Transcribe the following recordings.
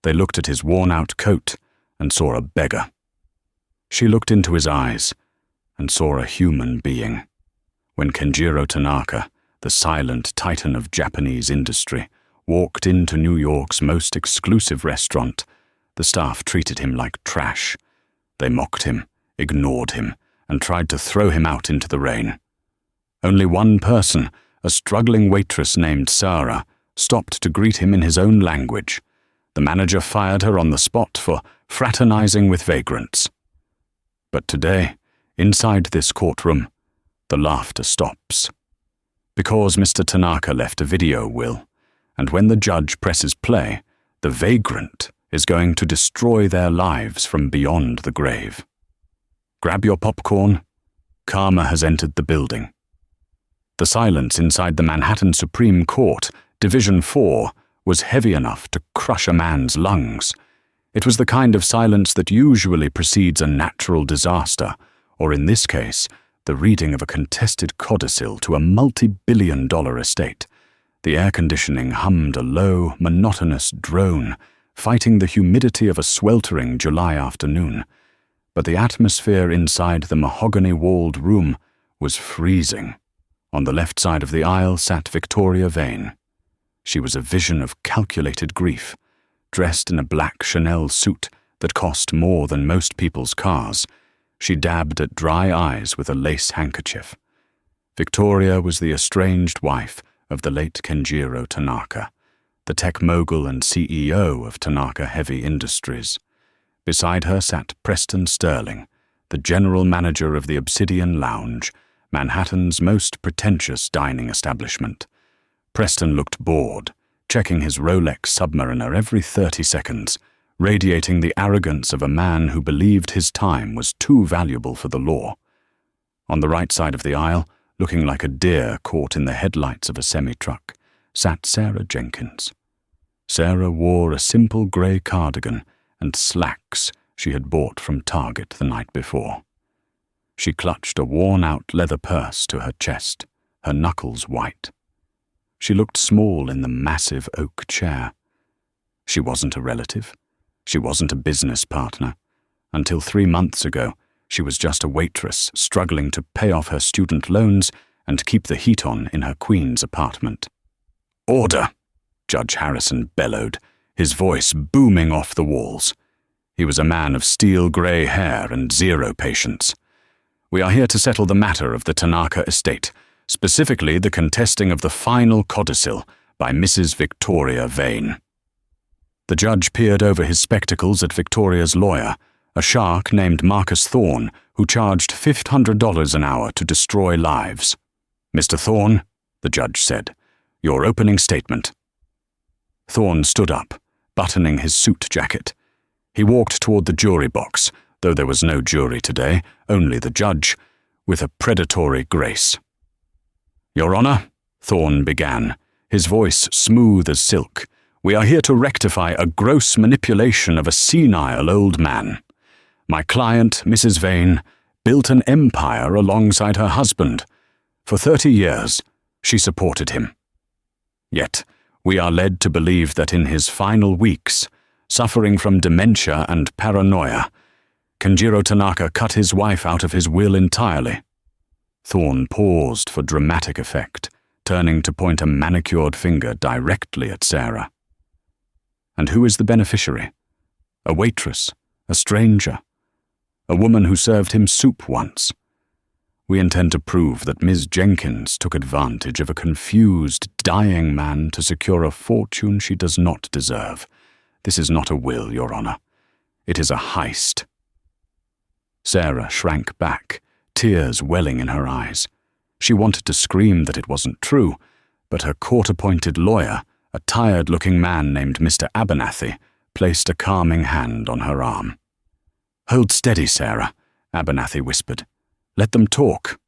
They looked at his worn-out coat and saw a beggar. She looked into his eyes and saw a human being. When Kenjiro Tanaka, the silent titan of Japanese industry, walked into New York's most exclusive restaurant, the staff treated him like trash. They mocked him, ignored him, and tried to throw him out into the rain. Only one person, a struggling waitress named Sarah, stopped to greet him in his own language. The manager fired her on the spot for fraternizing with vagrants. But today, inside this courtroom, the laughter stops. Because Mr. Tanaka left a video will, and when the judge presses play, the vagrant is going to destroy their lives from beyond the grave. Grab your popcorn. Karma has entered the building. The silence inside the Manhattan Supreme Court, Division 4, was heavy enough to crush a man's lungs. It was the kind of silence that usually precedes a natural disaster, or in this case, the reading of a contested codicil to a multi-billion-dollar estate. The air conditioning hummed a low, monotonous drone, fighting the humidity of a sweltering July afternoon. But the atmosphere inside the mahogany-walled room was freezing. On the left side of the aisle sat Victoria Vane. She was a vision of calculated grief, dressed in a black Chanel suit that cost more than most people's cars. She dabbed at dry eyes with a lace handkerchief. Victoria was the estranged wife of the late Kenjiro Tanaka, the tech mogul and CEO of Tanaka Heavy Industries. Beside her sat Preston Sterling, the general manager of the Obsidian Lounge, Manhattan's most pretentious dining establishment. Preston looked bored, checking his Rolex Submariner every 30 seconds, radiating the arrogance of a man who believed his time was too valuable for the law. On the right side of the aisle, looking like a deer caught in the headlights of a semi-truck, sat Sarah Jenkins. Sarah wore a simple grey cardigan and slacks she had bought from Target the night before. She clutched a worn-out leather purse to her chest, her knuckles white. She looked small in the massive oak chair. She wasn't a relative. She wasn't a business partner. Until 3 months ago, she was just a waitress struggling to pay off her student loans and keep the heat on in her Queens apartment. "Order!" Judge Harrison bellowed, his voice booming off the walls. He was a man of steel-grey hair and zero patience. "We are here to settle the matter of the Tanaka estate, specifically the contesting of the final codicil by Mrs. Victoria Vane." The judge peered over his spectacles at Victoria's lawyer, a shark named Marcus Thorne, who charged $500 an hour to destroy lives. "Mr. Thorne," the judge said, "your opening statement." Thorne stood up, buttoning his suit jacket. He walked toward the jury box, though there was no jury today, only the judge, with a predatory grace. "Your Honor," Thorne began, his voice smooth as silk, "we are here to rectify a gross manipulation of a senile old man. My client, Mrs. Vane, built an empire alongside her husband. For 30 years, she supported him. Yet, we are led to believe that in his final weeks, suffering from dementia and paranoia, Kenjiro Tanaka cut his wife out of his will entirely." Thorne paused for dramatic effect, turning to point a manicured finger directly at Sarah. "And who is the beneficiary? A waitress, a stranger, a woman who served him soup once. We intend to prove that Ms. Jenkins took advantage of a confused, dying man to secure a fortune she does not deserve. This is not a will, Your Honor. It is a heist." Sarah shrank back, tears welling in her eyes. She wanted to scream that it wasn't true, but her court-appointed lawyer, a tired-looking man named Mr. Abernathy, placed a calming hand on her arm. "Hold steady, Sarah," Abernathy whispered. "Let them talk."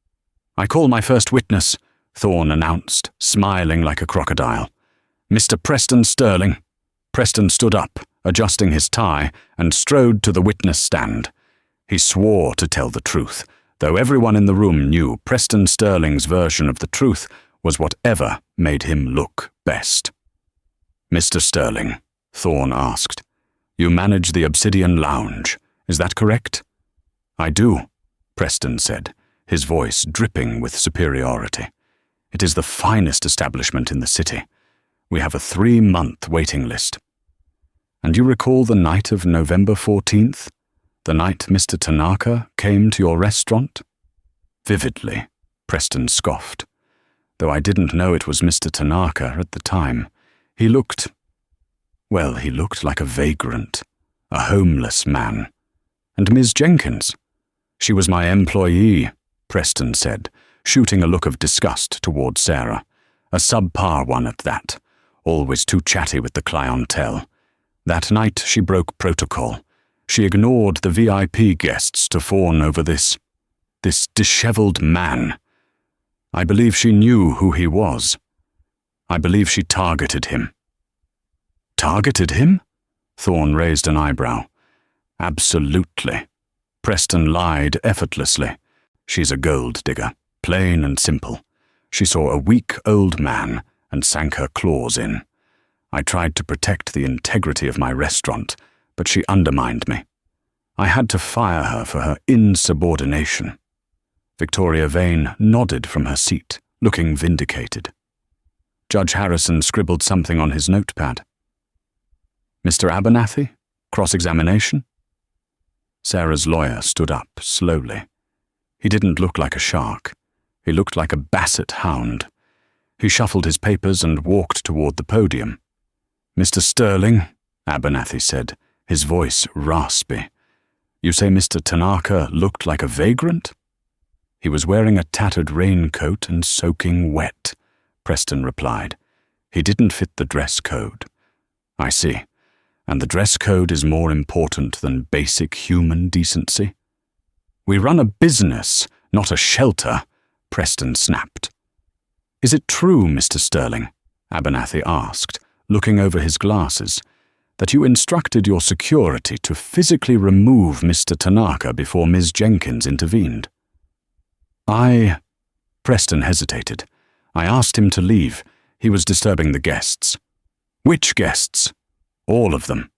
"I call my first witness," Thorne announced, smiling like a crocodile. "Mr. Preston Sterling." Preston stood up, adjusting his tie, and strode to the witness stand. He swore to tell the truth, though everyone in the room knew Preston Sterling's version of the truth was whatever made him look best. "Mr. Sterling," Thorne asked, You manage the Obsidian Lounge, is that correct? I do, Preston said, his voice dripping with superiority. It is the finest establishment in the city. We have a 3-month waiting list. And you recall the night of November 14th? The night Mr. Tanaka came to your restaurant? Vividly, Preston scoffed. Though I didn't know it was Mr. Tanaka at the time. He looked like a vagrant, a homeless man. And Ms. Jenkins? She was my employee, Preston said, shooting a look of disgust toward Sarah. A subpar one at that, always too chatty with the clientele. That night she broke protocol. She ignored the VIP guests to fawn over this disheveled man. I believe she knew who he was. I believe she targeted him. Targeted him? Thorne raised an eyebrow. Absolutely. Preston lied effortlessly. She's a gold digger, plain and simple. She saw a weak old man and sank her claws in. I tried to protect the integrity of my restaurant, but she undermined me. I had to fire her for her insubordination. Victoria Vane nodded from her seat, looking vindicated. Judge Harrison scribbled something on his notepad. Mr. Abernathy? Cross-examination? Sarah's lawyer stood up slowly. He didn't look like a shark. He looked like a basset hound. He shuffled his papers and walked toward the podium. Mr. Sterling, Abernathy said, his voice raspy. You say Mr. Tanaka looked like a vagrant? He was wearing a tattered raincoat and soaking wet, Preston replied. He didn't fit the dress code. I see. And the dress code is more important than basic human decency? We run a business, not a shelter, Preston snapped. Is it true, Mr. Sterling, Abernathy asked, looking over his glasses, that you instructed your security to physically remove Mr. Tanaka before Ms. Jenkins intervened? Preston hesitated. I asked him to leave. He was disturbing the guests. Which guests? All of them.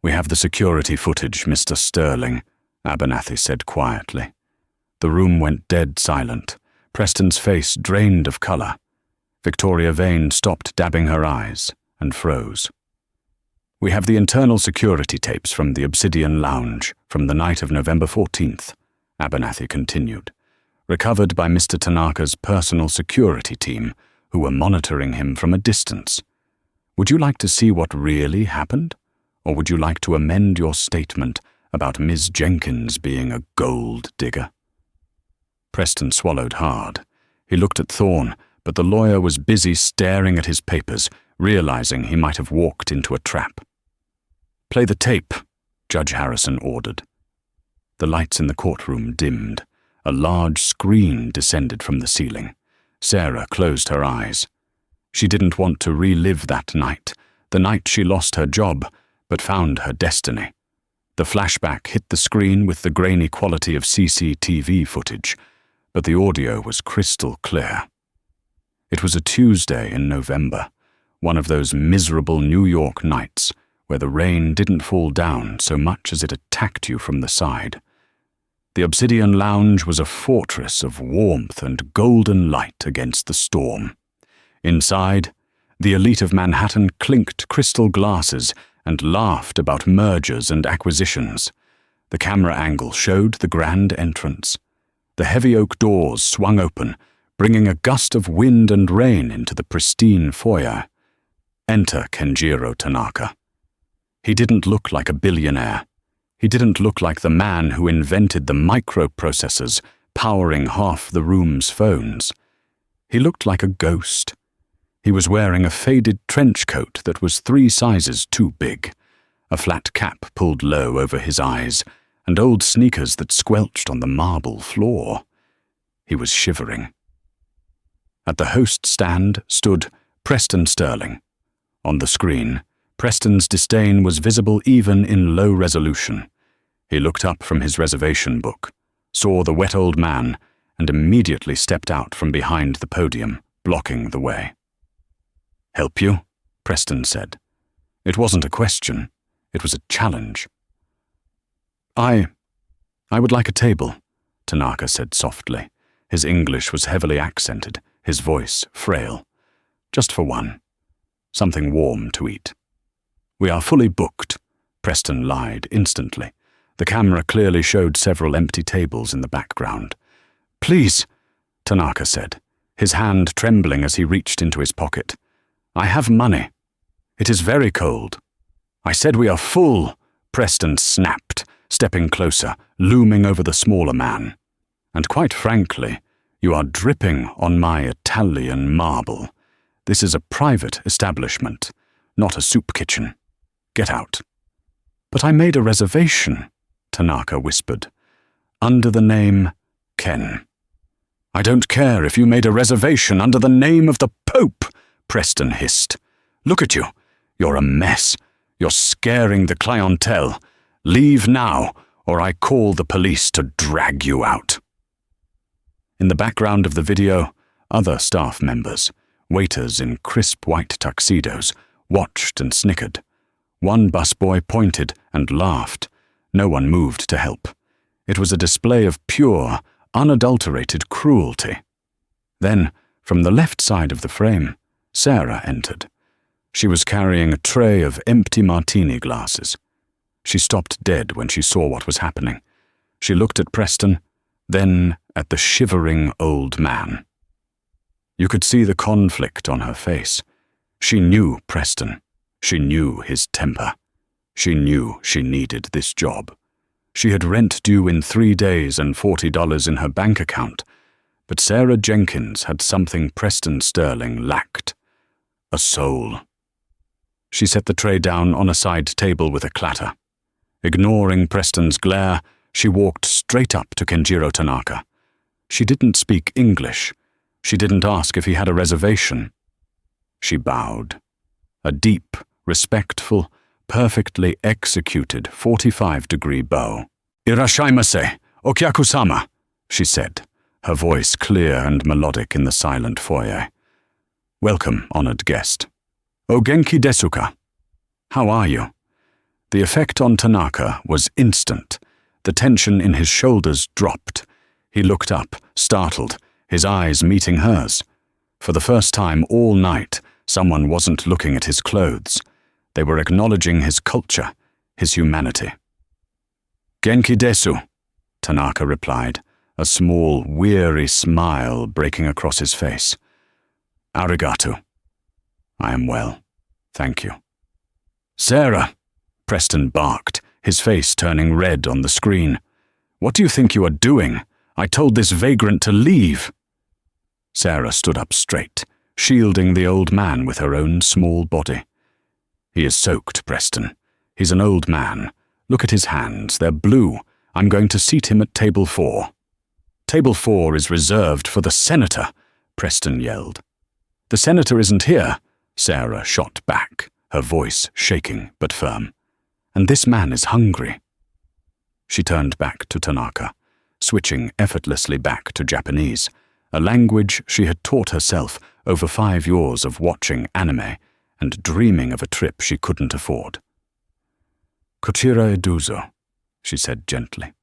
We have the security footage, Mr. Sterling, Abernathy said quietly. The room went dead silent. Preston's face drained of colour. Victoria Vane stopped dabbing her eyes and froze. We have the internal security tapes from the Obsidian Lounge from the night of November 14th, Abernathy continued, recovered by Mr. Tanaka's personal security team, who were monitoring him from a distance. Would you like to see what really happened? Or would you like to amend your statement about Ms. Jenkins being a gold digger? Preston swallowed hard. He looked at Thorne, but the lawyer was busy staring at his papers, realizing he might have walked into a trap. Play the tape, Judge Harrison ordered. The lights in the courtroom dimmed. A large screen descended from the ceiling. Sarah closed her eyes. She didn't want to relive that night, the night she lost her job, but found her destiny. The flashback hit the screen with the grainy quality of CCTV footage, but the audio was crystal clear. It was a Tuesday in November, one of those miserable New York nights where the rain didn't fall down so much as it attacked you from the side. The Obsidian Lounge was a fortress of warmth and golden light against the storm. Inside, the elite of Manhattan clinked crystal glasses and laughed about mergers and acquisitions. The camera angle showed the grand entrance. The heavy oak doors swung open, bringing a gust of wind and rain into the pristine foyer. Enter Kenjiro Tanaka. He didn't look like a billionaire. He didn't look like the man who invented the microprocessors powering half the room's phones. He looked like a ghost. He was wearing a faded trench coat that was 3 sizes too big, a flat cap pulled low over his eyes, and old sneakers that squelched on the marble floor. He was shivering. At the host stand stood Preston Sterling. On the screen, Preston's disdain was visible even in low resolution. He looked up from his reservation book, saw the wet old man, and immediately stepped out from behind the podium, blocking the way. "Help you?" Preston said. It wasn't a question. It was a challenge. I would like a table, Tanaka said softly. His English was heavily accented, his voice frail. Just for one. Something warm to eat. We are fully booked, Preston lied instantly. The camera clearly showed several empty tables in the background. Please, Tanaka said, his hand trembling as he reached into his pocket. I have money. It is very cold. I said we are full, Preston snapped, stepping closer, looming over the smaller man. And quite frankly, you are dripping on my Italian marble. This is a private establishment, not a soup kitchen. Get out. But I made a reservation, Tanaka whispered, under the name Ken. I don't care if you made a reservation under the name of the Pope, Preston hissed. Look at you. You're a mess. You're scaring the clientele. Leave now, or I call the police to drag you out. In the background of the video, other staff members, waiters in crisp white tuxedos, watched and snickered. One busboy pointed and laughed. No one moved to help. It was a display of pure, unadulterated cruelty. Then, from the left side of the frame, Sarah entered. She was carrying a tray of empty martini glasses. She stopped dead when she saw what was happening. She looked at Preston, then at the shivering old man. You could see the conflict on her face. She knew Preston. She knew his temper. She knew she needed this job. She had rent due in 3 days and $40 in her bank account, but Sarah Jenkins had something Preston Sterling lacked. A soul. She set the tray down on a side table with a clatter. Ignoring Preston's glare, she walked straight up to Kenjiro Tanaka. She didn't speak English. She didn't ask if he had a reservation. She bowed. A deep, respectful, perfectly executed 45-degree bow. "Irashaimase, okyaku-sama," she said, her voice clear and melodic in the silent foyer. "Welcome, honored guest. O genki desu ka? How are you?" The effect on Tanaka was instant. The tension in his shoulders dropped. He looked up, startled, his eyes meeting hers. For the first time all night, someone wasn't looking at his clothes. They were acknowledging his culture, his humanity. "Genki desu," Tanaka replied, a small, weary smile breaking across his face. "Arigato. I am well, thank you." "Sarah," Preston barked, his face turning red on the screen. "What do you think you are doing? I told this vagrant to leave." Sarah stood up straight, shielding the old man with her own small body. "He is soaked, Preston. He's an old man. Look at his hands, they're blue. I'm going to seat him at table 4. "Table 4 is reserved for the senator," Preston yelled. "The senator isn't here," Sarah shot back, her voice shaking but firm. "And this man is hungry." She turned back to Tanaka, switching effortlessly back to Japanese, a language she had taught herself over 5 years of watching anime and dreaming of a trip she couldn't afford. "Kochira eduzo," she said gently.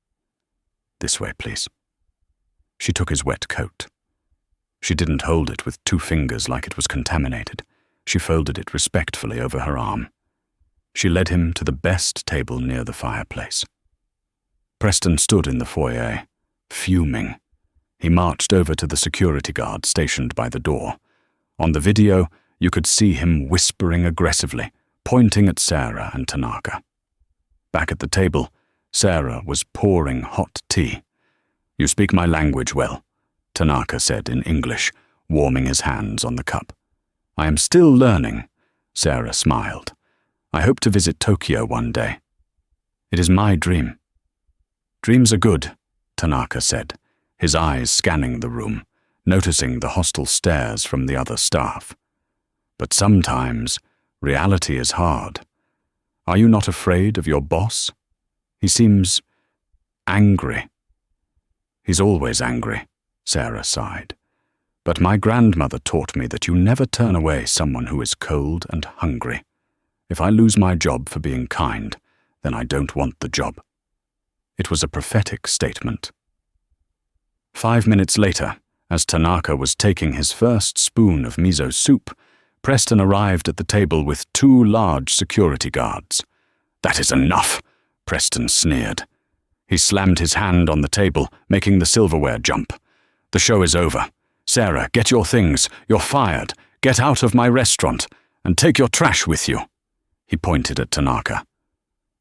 "This way, please." She took his wet coat. She didn't hold it with 2 fingers like it was contaminated. She folded it respectfully over her arm. She led him to the best table near the fireplace. Preston stood in the foyer, fuming. He marched over to the security guard stationed by the door. On the video, you could see him whispering aggressively, pointing at Sarah and Tanaka. Back at the table, Sarah was pouring hot tea. "You speak my language well," Tanaka said in English, warming his hands on the cup. "I am still learning," Sarah smiled. "I hope to visit Tokyo one day. It is my dream." "Dreams are good," Tanaka said, his eyes scanning the room, noticing the hostile stares from the other staff. "But sometimes, reality is hard. Are you not afraid of your boss? He seems angry." "He's always angry," Sarah sighed. "But my grandmother taught me that you never turn away someone who is cold and hungry. If I lose my job for being kind, then I don't want the job. It was a prophetic statement. 5 minutes later, as Tanaka was taking his first spoon of miso soup, Preston arrived at the table with 2 large security guards. "That is enough," Preston sneered. He slammed his hand on the table, making the silverware jump. "The show is over. Sarah, get your things. You're fired. Get out of my restaurant, and take your trash with you." He pointed at Tanaka.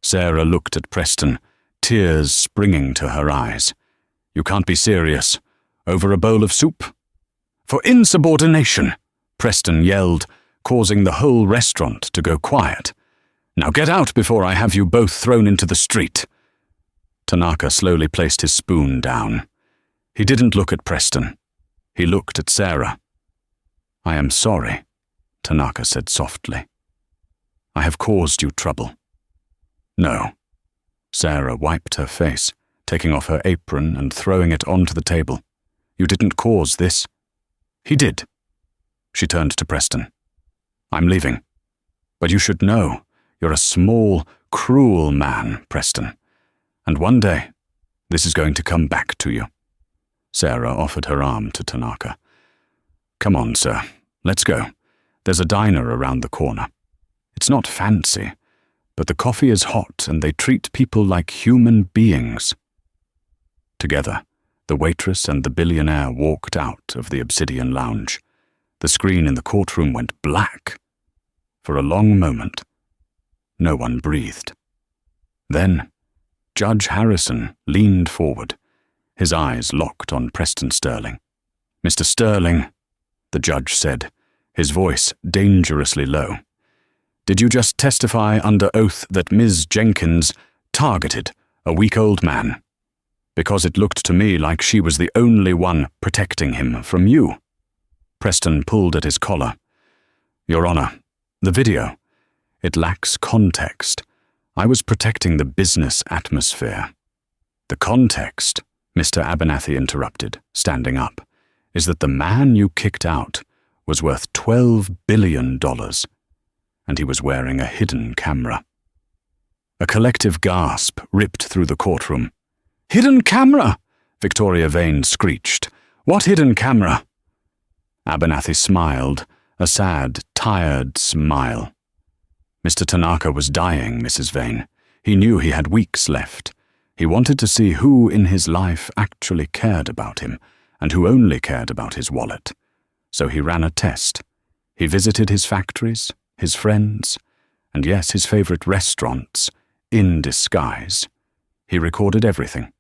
Sarah looked at Preston, tears springing to her eyes. "You can't be serious. Over a bowl of soup?" "For insubordination," Preston yelled, causing the whole restaurant to go quiet. "Now get out before I have you both thrown into the street." Tanaka slowly placed his spoon down. He didn't look at Preston. He looked at Sarah. "I am sorry," Tanaka said softly. "I have caused you trouble." "No." Sarah wiped her face, taking off her apron and throwing it onto the table. "You didn't cause this." "He did." She turned to Preston. "I'm leaving. But you should know, you're a small, cruel man, Preston. And one day, this is going to come back to you." Sarah offered her arm to Tanaka. "Come on, sir. Let's go. There's a diner around the corner. It's not fancy, but the coffee is hot and they treat people like human beings." Together, the waitress and the billionaire walked out of the Obsidian Lounge. The screen in the courtroom went black. For a long moment, no one breathed. Then, Judge Harrison leaned forward, his eyes locked on Preston Sterling. "Mr. Sterling," the judge said, his voice dangerously low, "did you just testify under oath that Ms. Jenkins targeted a weak old man? Because it looked to me like she was the only one protecting him from you." Preston pulled at his collar. "Your Honor, the video, it lacks context. I was protecting the business atmosphere." "The context," Mr. Abernathy interrupted, standing up, "is that the man you kicked out was worth $12 billion, and he was wearing a hidden camera." A collective gasp ripped through the courtroom. "Hidden camera!" Victoria Vane screeched. "What hidden camera?" Abernathy smiled, a sad, tired smile. "Mr. Tanaka was dying, Mrs. Vane. He knew he had weeks left. He wanted to see who in his life actually cared about him, and who only cared about his wallet. So he ran a test. He visited his factories, his friends, and yes, his favorite restaurants, in disguise. He recorded everything."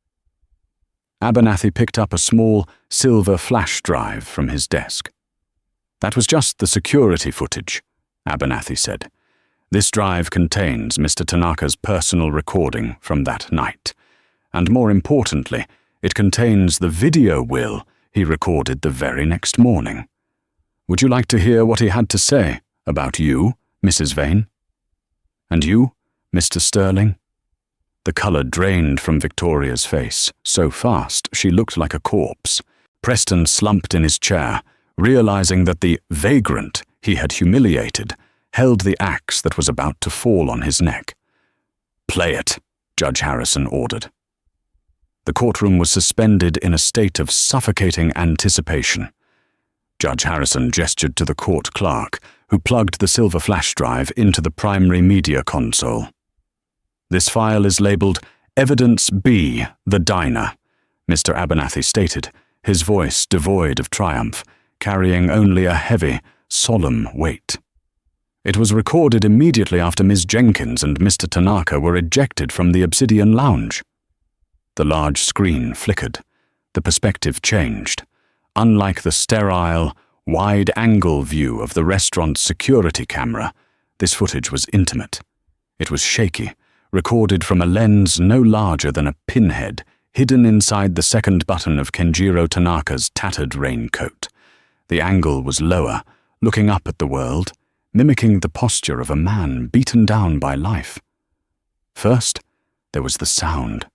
Abernathy picked up a small silver flash drive from his desk. "That was just the security footage," Abernathy said. "This drive contains Mr. Tanaka's personal recording from that night. And more importantly, it contains the video will he recorded the very next morning. Would you like to hear what he had to say about you, Mrs. Vane? And you, Mr. Sterling?" The colour drained from Victoria's face so fast she looked like a corpse. Preston slumped in his chair, realizing that the vagrant he had humiliated held the axe that was about to fall on his neck. "Play it," Judge Harrison ordered. The courtroom was suspended in a state of suffocating anticipation. Judge Harrison gestured to the court clerk, who plugged the silver flash drive into the primary media console. "This file is labeled Evidence B, the Diner," Mr. Abernathy stated, his voice devoid of triumph, carrying only a heavy, solemn weight. "It was recorded immediately after Ms. Jenkins and Mr. Tanaka were ejected from the Obsidian Lounge." The large screen flickered. The perspective changed. Unlike the sterile, wide-angle view of the restaurant's security camera, this footage was intimate. It was shaky, recorded from a lens no larger than a pinhead, hidden inside the second button of Kenjiro Tanaka's tattered raincoat. The angle was lower, looking up at the world, mimicking the posture of a man beaten down by life. First, there was the sound.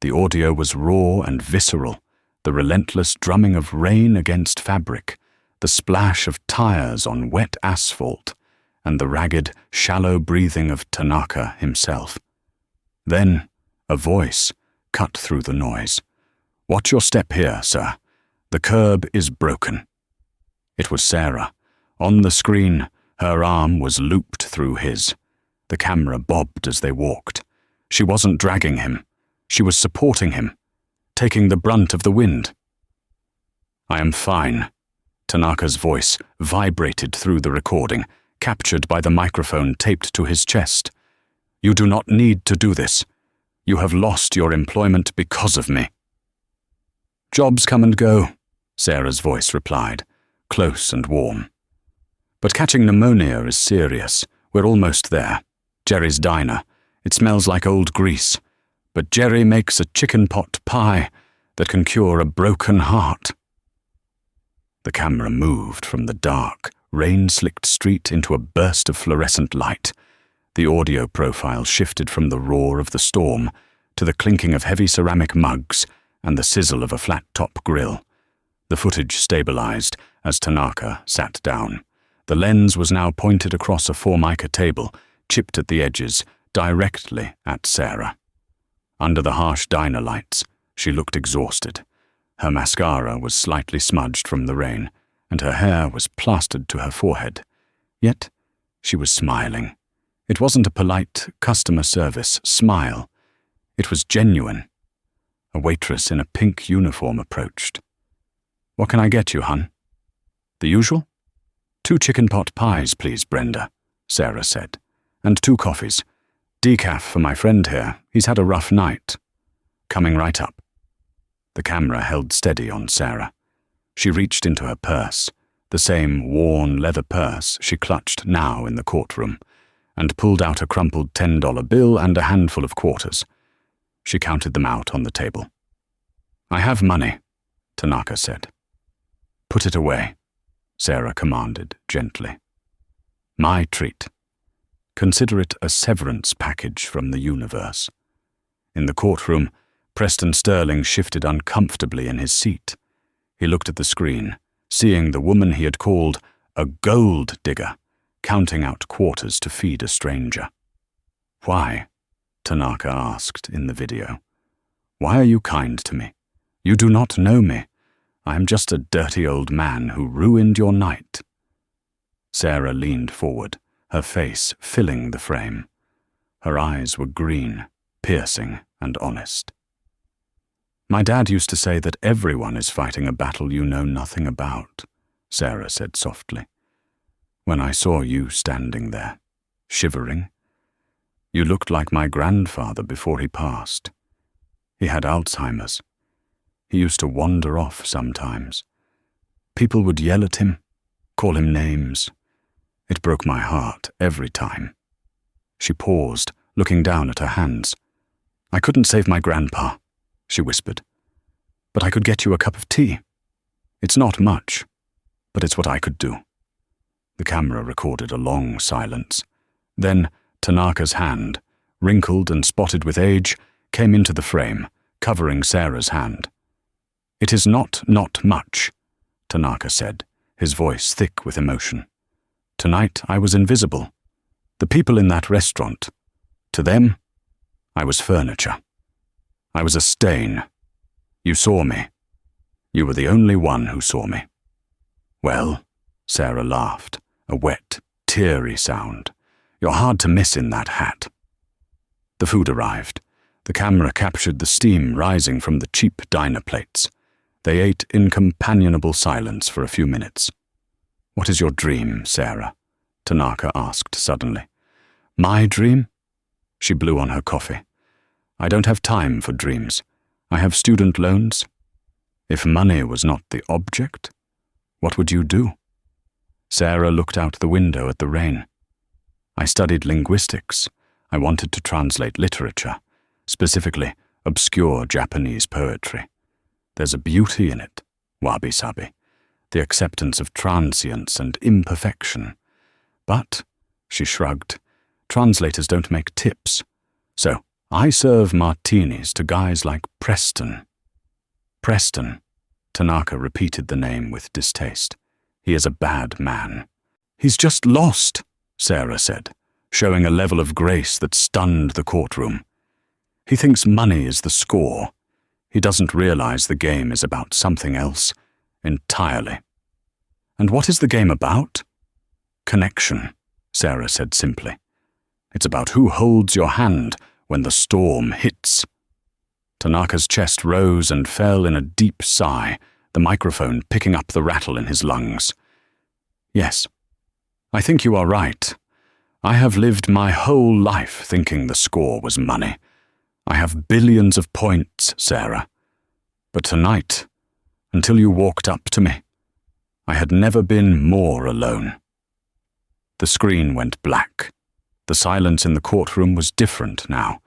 The audio was raw and visceral, the relentless drumming of rain against fabric, the splash of tires on wet asphalt, and the ragged, shallow breathing of Tanaka himself. Then a voice cut through the noise. "Watch your step here, sir. The curb is broken." It was Sarah. On the screen, her arm was looped through his. The camera bobbed as they walked. She wasn't dragging him. She was supporting him, taking the brunt of the wind. "I am fine." Tanaka's voice vibrated through the recording, captured by the microphone taped to his chest. "You do not need to do this. You have lost your employment because of me." "Jobs come and go," Sarah's voice replied, close and warm. "But catching pneumonia is serious. We're almost there. Jerry's diner. It smells like old grease. But Jerry makes a chicken pot pie that can cure a broken heart." The camera moved from the dark, rain-slicked street into a burst of fluorescent light. The audio profile shifted from the roar of the storm to the clinking of heavy ceramic mugs and the sizzle of a flat-top grill. The footage stabilized as Tanaka sat down. The lens was now pointed across a Formica table, chipped at the edges, directly at Sarah. Under the harsh diner lights, she looked exhausted. Her mascara was slightly smudged from the rain, and her hair was plastered to her forehead. Yet, she was smiling. It wasn't a polite customer service smile. It was genuine. A waitress in a pink uniform approached. "What can I get you, hun?" "The usual?" "2 chicken pot pies, please, Brenda," Sarah said. "And 2 coffees. Decaf for my friend here. He's had a rough night." "Coming right up." The camera held steady on Sarah. She reached into her purse, the same worn leather purse she clutched now in the courtroom, and pulled out a crumpled $10 bill and a handful of quarters. She counted them out on the table. "I have money," Tanaka said. "Put it away," Sarah commanded gently. "My treat. Consider it a severance package from the universe." In the courtroom, Preston Sterling shifted uncomfortably in his seat. He looked at the screen, seeing the woman he had called a gold digger, counting out quarters to feed a stranger. "Why?" Tanaka asked in the video. "Why are you kind to me? You do not know me. I am just a dirty old man who ruined your night." Sarah leaned forward, her face filling the frame. Her eyes were green, piercing and honest. "My dad used to say that everyone is fighting a battle you know nothing about," Sarah said softly. "When I saw you standing there, shivering, you looked like my grandfather before he passed. He had Alzheimer's. He used to wander off sometimes. People would yell at him, call him names. It broke my heart every time." She paused, looking down at her hands. "I couldn't save my grandpa," she whispered. "But I could get you a cup of tea. It's not much, but it's what I could do." The camera recorded a long silence. Then Tanaka's hand, wrinkled and spotted with age, came into the frame, covering Sarah's hand. "It is not much," Tanaka said, his voice thick with emotion. "Tonight I was invisible. The people in that restaurant, to them, I was furniture. I was a stain. You saw me. You were the only one who saw me." "Well," Sarah laughed, a wet, teary sound. "You're hard to miss in that hat." The food arrived. The camera captured the steam rising from the cheap diner plates. They ate in companionable silence for a few minutes. "What is your dream, Sarah?" Tanaka asked suddenly. "My dream?" She blew on her coffee. "I don't have time for dreams. I have student loans. If money was not the object, what would you do?" Sarah looked out the window at the rain. "I studied linguistics. I wanted to translate literature, specifically obscure Japanese poetry. There's a beauty in it, wabi-sabi, the acceptance of transience and imperfection. But," she shrugged, "translators don't make tips. So I serve martinis to guys like Preston." "Preston," Tanaka repeated the name with distaste. "He is a bad man." "He's just lost," Sarah said, showing a level of grace that stunned the courtroom. He thinks money is the score. He doesn't realize the game is about something else entirely. And what is the game about? Connection, Sarah said simply. It's about who holds your hand when the storm hits. Tanaka's chest rose and fell in a deep sigh, the microphone picking up the rattle in his lungs. Yes, I think you are right. I have lived my whole life thinking the score was money. I have billions of points, Sarah. But tonight, until you walked up to me, I had never been more alone. The screen went black. The silence in the courtroom was different now.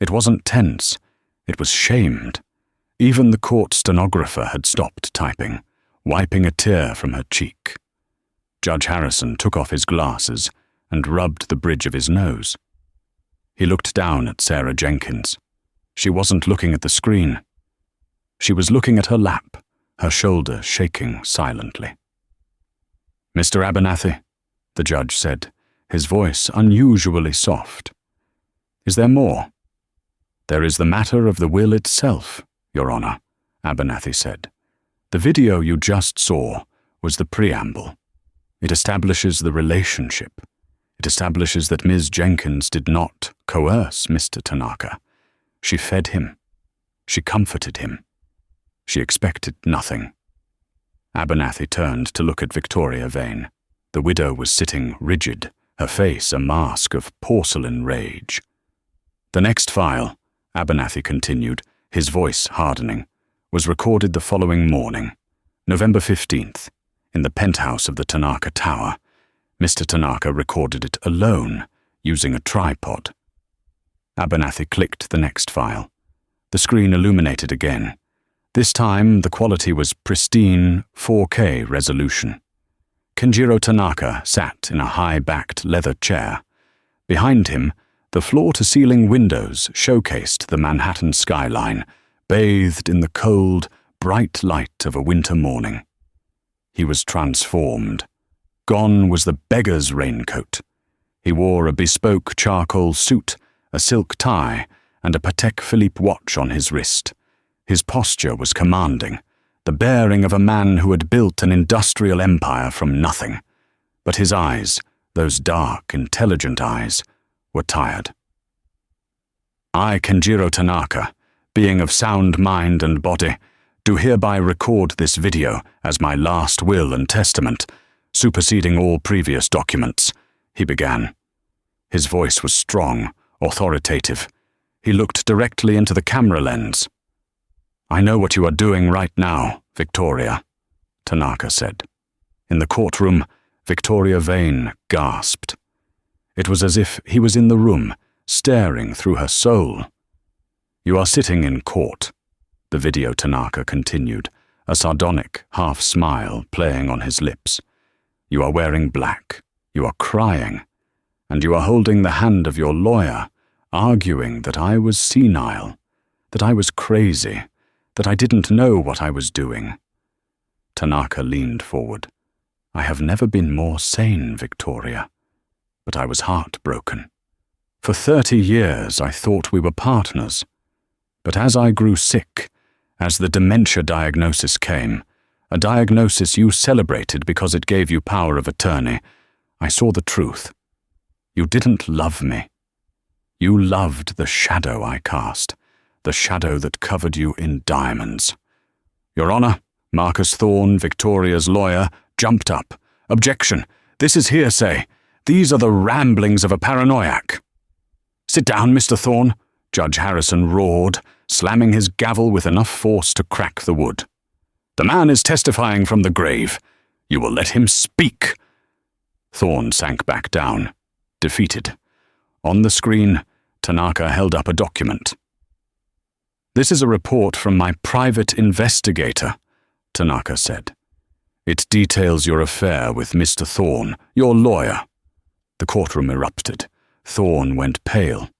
It wasn't tense. It was shamed. Even the court stenographer had stopped typing, wiping a tear from her cheek. Judge Harrison took off his glasses and rubbed the bridge of his nose. He looked down at Sarah Jenkins. She wasn't looking at the screen. She was looking at her lap, her shoulder shaking silently. "Mr. Abernathy," the judge said, his voice unusually soft. "Is there more?" "There is the matter of the will itself, Your Honor," Abernathy said. "The video you just saw was the preamble. It establishes the relationship. It establishes that Ms. Jenkins did not coerce Mr. Tanaka. She fed him. She comforted him. She expected nothing." Abernathy turned to look at Victoria Vane. The widow was sitting rigid, her face a mask of porcelain rage. "The next file," Abernathy continued, his voice hardening, "was recorded the following morning, November 15th, in the penthouse of the Tanaka Tower. Mr. Tanaka recorded it alone, using a tripod." Abernathy clicked the next file. The screen illuminated again. This time, the quality was pristine 4K resolution. Kenjiro Tanaka sat in a high-backed leather chair. Behind him, the floor-to-ceiling windows showcased the Manhattan skyline, bathed in the cold, bright light of a winter morning. He was transformed. Gone was the beggar's raincoat. He wore a bespoke charcoal suit, a silk tie, and a Patek Philippe watch on his wrist. His posture was commanding, the bearing of a man who had built an industrial empire from nothing. But his eyes, those dark, intelligent eyes, were tired. "I, Kenjiro Tanaka, being of sound mind and body, do hereby record this video as my last will and testament, superseding all previous documents," he began. His voice was strong, authoritative. He looked directly into the camera lens. "I know what you are doing right now, Victoria," Tanaka said. In the courtroom, Victoria Vane gasped. It was as if he was in the room, staring through her soul. "You are sitting in court," the video Tanaka continued, a sardonic half-smile playing on his lips. "You are wearing black, you are crying, and you are holding the hand of your lawyer, arguing that I was senile, that I was crazy, that I didn't know what I was doing." Tanaka leaned forward. "I have never been more sane, Victoria, but I was heartbroken. For 30 years I thought we were partners, but as I grew sick, as the dementia diagnosis came, a diagnosis you celebrated because it gave you power of attorney, I saw the truth. You didn't love me. You loved the shadow I cast, the shadow that covered you in diamonds." Your Honor, Marcus Thorne, Victoria's lawyer, jumped up. "Objection! This is hearsay. These are the ramblings of a paranoiac." "Sit down, Mr. Thorne," Judge Harrison roared, slamming his gavel with enough force to crack the wood. "The man is testifying from the grave. You will let him speak." Thorne sank back down, defeated. On the screen, Tanaka held up a document. "This is a report from my private investigator," Tanaka said. "It details your affair with Mr. Thorne, your lawyer." The courtroom erupted. Thorne went pale.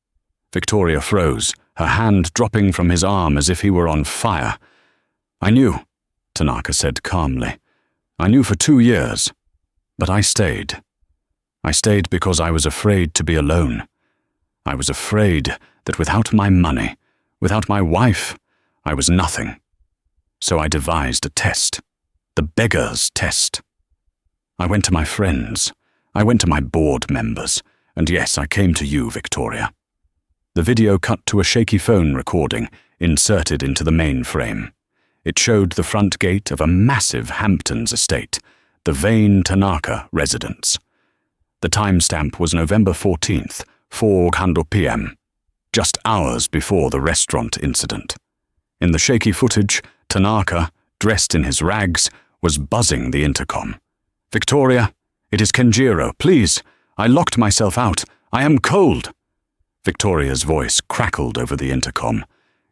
Victoria froze, her hand dropping from his arm as if he were on fire. "I knew," Tanaka said calmly. "I knew for 2 years, but I stayed. I stayed because I was afraid to be alone. I was afraid that without my money, without my wife, I was nothing. So I devised a test, the beggar's test. I went to my friends, I went to my board members, and yes, I came to you, Victoria. The video cut to a shaky phone recording inserted into the main frame. It showed the front gate of a massive Hamptons estate, the Vane Tanaka residence. The timestamp was November 14th, 4:00 p.m., just hours before the restaurant incident. In the shaky footage, Tanaka, dressed in his rags, was buzzing the intercom. "Victoria, it is Kenjiro, please. I locked myself out. I am cold." Victoria's voice crackled over the intercom.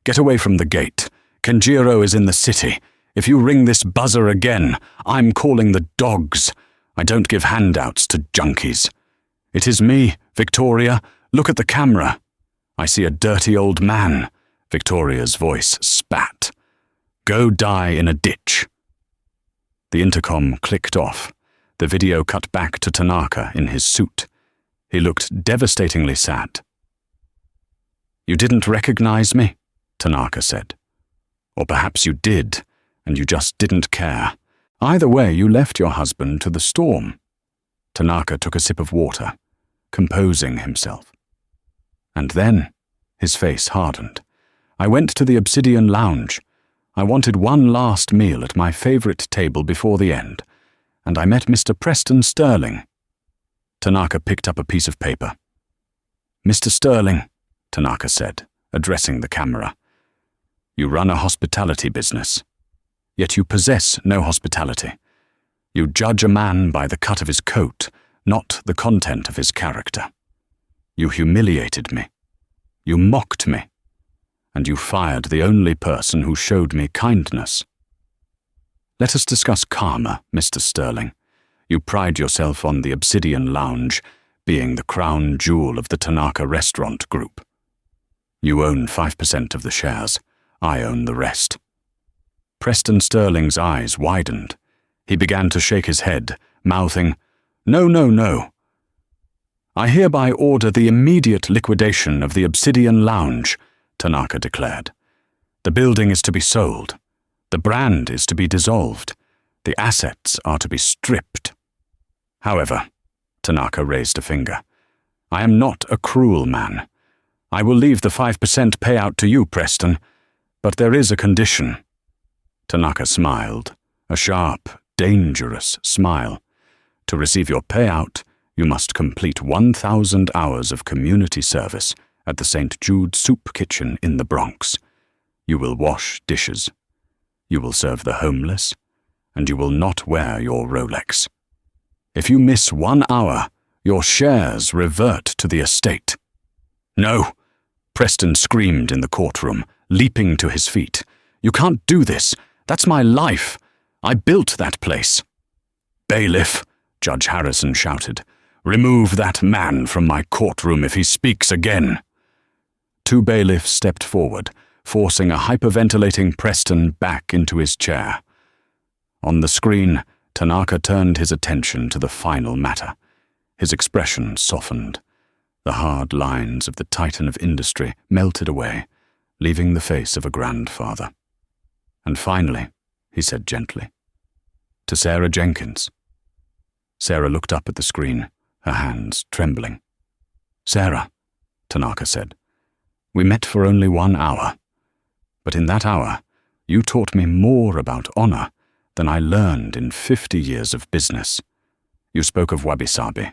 "Get away from the gate. Kenjiro is in the city. If you ring this buzzer again, I'm calling the dogs. I don't give handouts to junkies. It is me, Victoria. Look at the camera. I see a dirty old man." Victoria's voice spat. "Go die in a ditch." The intercom clicked off. The video cut back to Tanaka in his suit. He looked devastatingly sad. "You didn't recognize me?" Tanaka said. "Or perhaps you did, and you just didn't care. Either way, you left your husband to the storm." Tanaka took a sip of water, composing himself. "And then," his face hardened, "I went to the Obsidian Lounge. I wanted one last meal at my favorite table before the end, and I met Mr. Preston Sterling." Tanaka picked up a piece of paper. "Mr. Sterling," Tanaka said, addressing the camera, "you run a hospitality business. Yet you possess no hospitality. You judge a man by the cut of his coat, not the content of his character. You humiliated me. You mocked me. And you fired the only person who showed me kindness. Let us discuss karma, Mr. Sterling. You pride yourself on the Obsidian Lounge being the crown jewel of the Tanaka Restaurant Group. You own 5% of the shares. I own the rest." Preston Sterling's eyes widened. He began to shake his head, mouthing, "No, no, no. I hereby order the immediate liquidation of the Obsidian Lounge," Tanaka declared. "The building is to be sold. The brand is to be dissolved. The assets are to be stripped." "However," Tanaka raised a finger, "I am not a cruel man. I will leave the 5% payout to you, Preston, but there is a condition." Tanaka smiled, a sharp, dangerous smile. "To receive your payout, you must complete 1,000 hours of community service at the St. Jude Soup Kitchen in the Bronx. You will wash dishes. You will serve the homeless, and you will not wear your Rolex. If you miss 1 hour, your shares revert to the estate." "No!" Preston screamed in the courtroom, leaping to his feet. "You can't do this. That's my life. I built that place." "Bailiff," Judge Harrison shouted, "remove that man from my courtroom if he speaks again." 2 bailiffs stepped forward, forcing a hyperventilating Preston back into his chair. On the screen, Tanaka turned his attention to the final matter. His expression softened. The hard lines of the titan of industry melted away, leaving the face of a grandfather. "And finally," he said gently, "to Sarah Jenkins." Sarah looked up at the screen, her hands trembling. "Sarah," Tanaka said, "we met for only 1 hour. But in that hour, you taught me more about honor than I learned in 50 years of business. You spoke of wabi-sabi.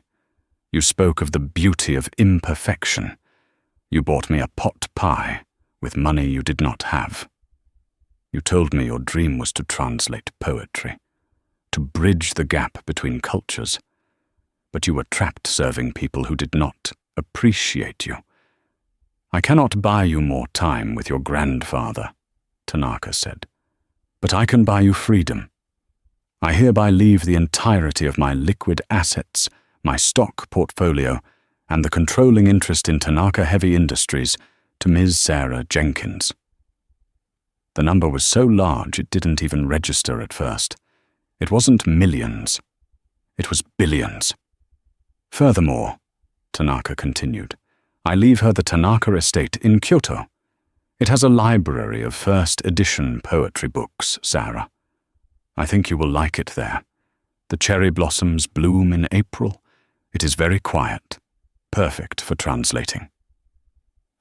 You spoke of the beauty of imperfection. You bought me a pot pie with money you did not have. You told me your dream was to translate poetry, to bridge the gap between cultures. But you were trapped serving people who did not appreciate you. I cannot buy you more time with your grandfather," Tanaka said, "but I can buy you freedom. I hereby leave the entirety of my liquid assets, my stock portfolio, and the controlling interest in Tanaka Heavy Industries to Ms. Sarah Jenkins." The number was so large it didn't even register at first. It wasn't millions. It was billions. Furthermore, Tanaka continued, I leave her the Tanaka estate in Kyoto. It has a library of first edition poetry books, Sarah. I think you will like it there. The cherry blossoms bloom in April. It is very quiet, perfect for translating.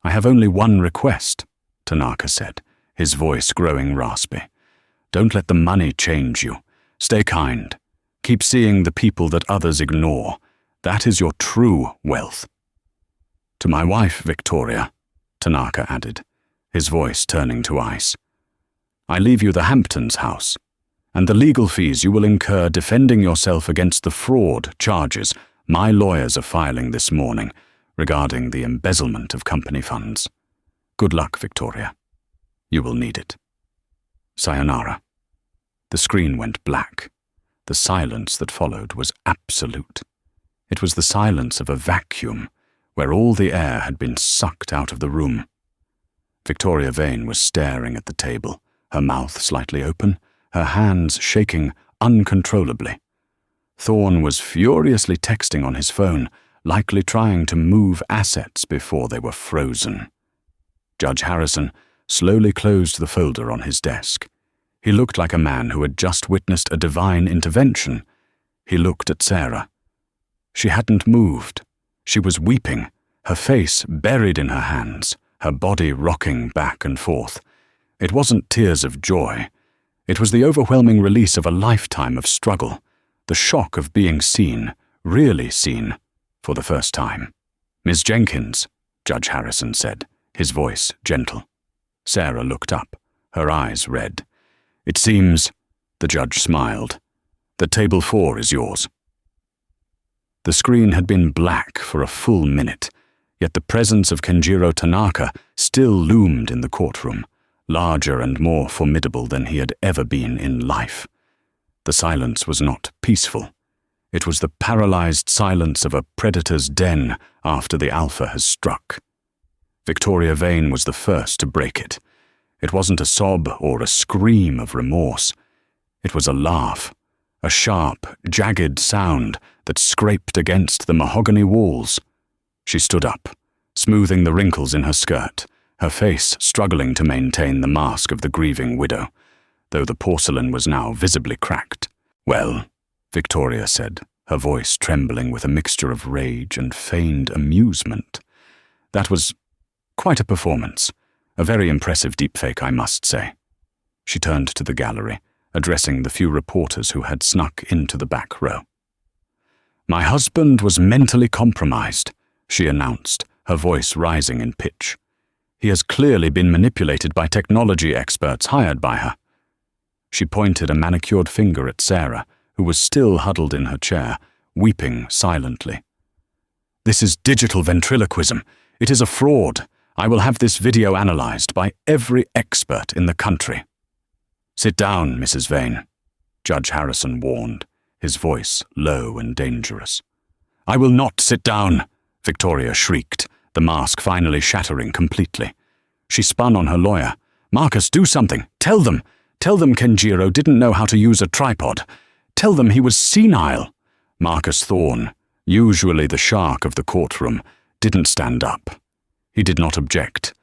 I have only one request, Tanaka said, his voice growing raspy. Don't let the money change you. Stay kind. Keep seeing the people that others ignore. That is your true wealth. To my wife, Victoria, Tanaka added, his voice turning to ice. I leave you the Hamptons house, and the legal fees you will incur defending yourself against the fraud charges my lawyers are filing this morning regarding the embezzlement of company funds. Good luck, Victoria. You will need it. Sayonara. The screen went black. The silence that followed was absolute. It was the silence of a vacuum, where all the air had been sucked out of the room. Victoria Vane was staring at the table, her mouth slightly open, her hands shaking uncontrollably. Thorne was furiously texting on his phone, likely trying to move assets before they were frozen. Judge Harrison slowly closed the folder on his desk. He looked like a man who had just witnessed a divine intervention. He looked at Sarah. She hadn't moved. She was weeping, her face buried in her hands, her body rocking back and forth. It wasn't tears of joy. It was the overwhelming release of a lifetime of struggle, the shock of being seen, really seen, for the first time. Miss Jenkins, Judge Harrison said, his voice gentle. Sarah looked up, her eyes red. It seems, the judge smiled, that table 4 is yours. The screen had been black for a full minute, yet the presence of Kenjiro Tanaka still loomed in the courtroom, larger and more formidable than he had ever been in life. The silence was not peaceful. It was the paralyzed silence of a predator's den after the alpha has struck. Victoria Vane was the first to break it. It wasn't a sob or a scream of remorse. It was a laugh, a sharp, jagged sound that scraped against the mahogany walls. She stood up, smoothing the wrinkles in her skirt, her face struggling to maintain the mask of the grieving widow, though the porcelain was now visibly cracked. Well, Victoria said, her voice trembling with a mixture of rage and feigned amusement. That was quite a performance, a very impressive deepfake, I must say. She turned to the gallery, addressing the few reporters who had snuck into the back row. My husband was mentally compromised, she announced, her voice rising in pitch. He has clearly been manipulated by technology experts hired by her. She pointed a manicured finger at Sarah, who was still huddled in her chair, weeping silently. This is digital ventriloquism. It is a fraud. I will have this video analyzed by every expert in the country. Sit down, Mrs. Vane, Judge Harrison warned, his voice low and dangerous. I will not sit down, Victoria shrieked, the mask finally shattering completely. She spun on her lawyer. Marcus, do something. Tell them. Tell them Kenjiro didn't know how to use a tripod. Tell them he was senile. Marcus Thorne, usually the shark of the courtroom, didn't stand up. He did not object.